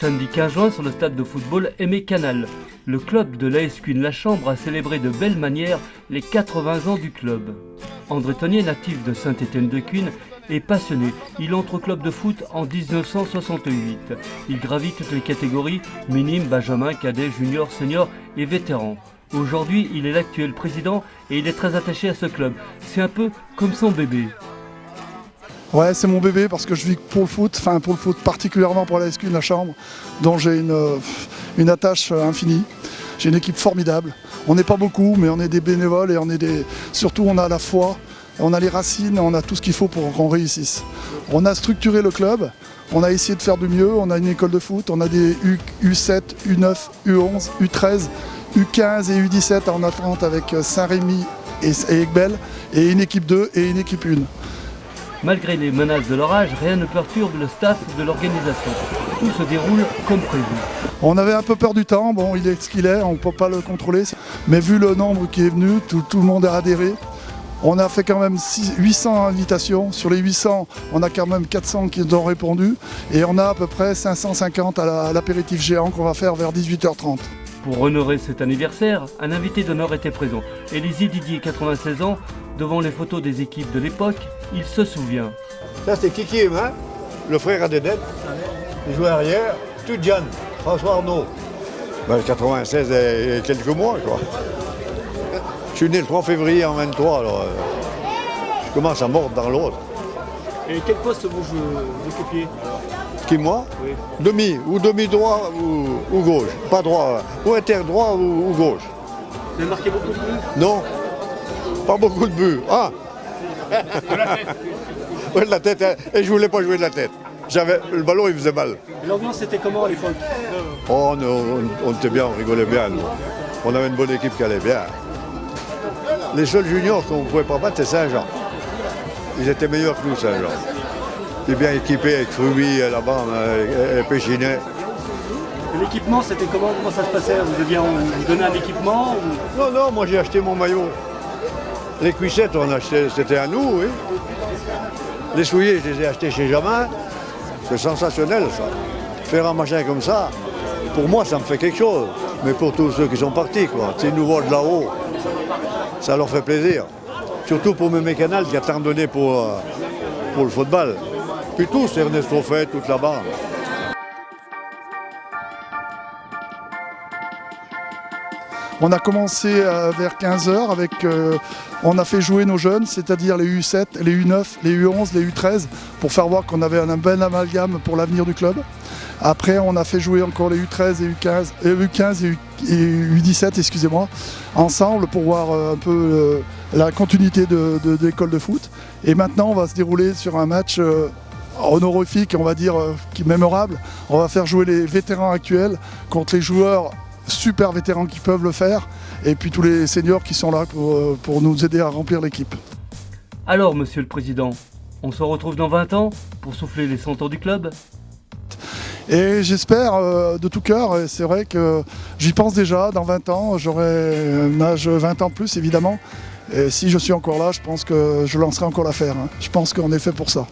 Samedi 15 juin sur le stade de football Aimé Canal, le club de l'AS Cuisnes La Chambre a célébré de belle manière les 80 ans du club. André Tonnier, natif de Saint-Étienne-de-Cuisnes, est passionné. Il entre au club de foot en 1968. Il gravit toutes les catégories, minimes, benjamin, cadet, junior, senior et vétéran. Aujourd'hui, il est l'actuel président et il est très attaché à ce club. C'est un peu comme son bébé. Ouais, c'est mon bébé parce que je vis pour le foot, particulièrement pour l'AS Cuisnes La Chambre, dont j'ai une attache infinie. J'ai une équipe formidable. On n'est pas beaucoup, mais on est des bénévoles et surtout on a la foi, on a les racines, on a tout ce qu'il faut pour qu'on réussisse. On a structuré le club, on a essayé de faire du mieux, on a une école de foot, on a des U7, U9, U11, U13, U15 et U17 en attente avec Saint-Rémy et Aiguebelle, et une équipe 2 et une équipe 1. Malgré les menaces de l'orage, rien ne perturbe le staff de l'organisation. Tout se déroule comme prévu. On avait un peu peur du temps, bon il est ce qu'il est, on ne peut pas le contrôler. Mais vu le nombre qui est venu, tout le monde a adhéré. On a fait quand même 800 invitations. Sur les 800, on a quand même 400 qui ont répondu. Et on a à peu près 550 à l'apéritif géant qu'on va faire vers 18h30. Pour honorer cet anniversaire, un invité d'honneur était présent. Élisée Didier, 96 ans, devant les photos des équipes de l'époque, il se souvient. Ça c'était Kiki Emin, le frère à Dédette. Il jouait arrière, tout jeune, François Arnaud. 96 et quelques mois quoi. Je suis né le 3 février en 23, alors je commence à mordre dans l'autre. Et quel poste vous occupiez? Qui, moi? Oui. Demi, ou demi-droit ou gauche. Pas droit, ou interdroit ou gauche. Vous avez marqué beaucoup de buts? Non, pas beaucoup de buts. Ah. De la tête. Ouais, de la tête, hein. Et je voulais pas jouer de la tête. Le ballon il faisait mal. Et l'ambiance était comment à l'époque? Oh, on était bien, on rigolait bien. Nous. On avait une bonne équipe qui allait bien. Les seuls juniors qu'on ne pouvait pas battre, c'est Saint-Jean. Ils étaient meilleurs que nous, Saint-Jean. Ils étaient bien équipés avec Fruby là-bas, et Péchinet. L'équipement, c'était comment? Comment ça se passait? Vous donnez un équipement ou... Non, moi j'ai acheté mon maillot. Les cuissettes, c'était à nous, oui. Les souliers, je les ai achetés chez Jamin. C'est sensationnel, ça. Faire un machin comme ça, pour moi, ça me fait quelque chose. Mais pour tous ceux qui sont partis, quoi. S'ils nous voient de là-haut, ça leur fait plaisir. Surtout pour Aimé Canal qui a tant donné pour le football. Puis tous, Ernesto Fait, toute la bande. On a commencé vers 15h avec, on a fait jouer nos jeunes, c'est-à-dire les U7, les U9, les U11, les U13, pour faire voir qu'on avait un bel amalgame pour l'avenir du club. Après, on a fait jouer encore les U13 et U15 et U17, excusez-moi, ensemble pour voir un peu la continuité de l'école de foot. Et maintenant, on va se dérouler sur un match honorifique, on va dire, qui est mémorable. On va faire jouer les vétérans actuels contre les joueurs super vétérans qui peuvent le faire, et puis tous les seniors qui sont là pour nous aider à remplir l'équipe. Alors, monsieur le président, on se retrouve dans 20 ans pour souffler les 100 ans du club? Et j'espère de tout cœur, et c'est vrai que j'y pense déjà, dans 20 ans, j'aurai un âge 20 ans plus évidemment, et si je suis encore là, je pense que je lancerai encore l'affaire. Je pense qu'on est fait pour ça.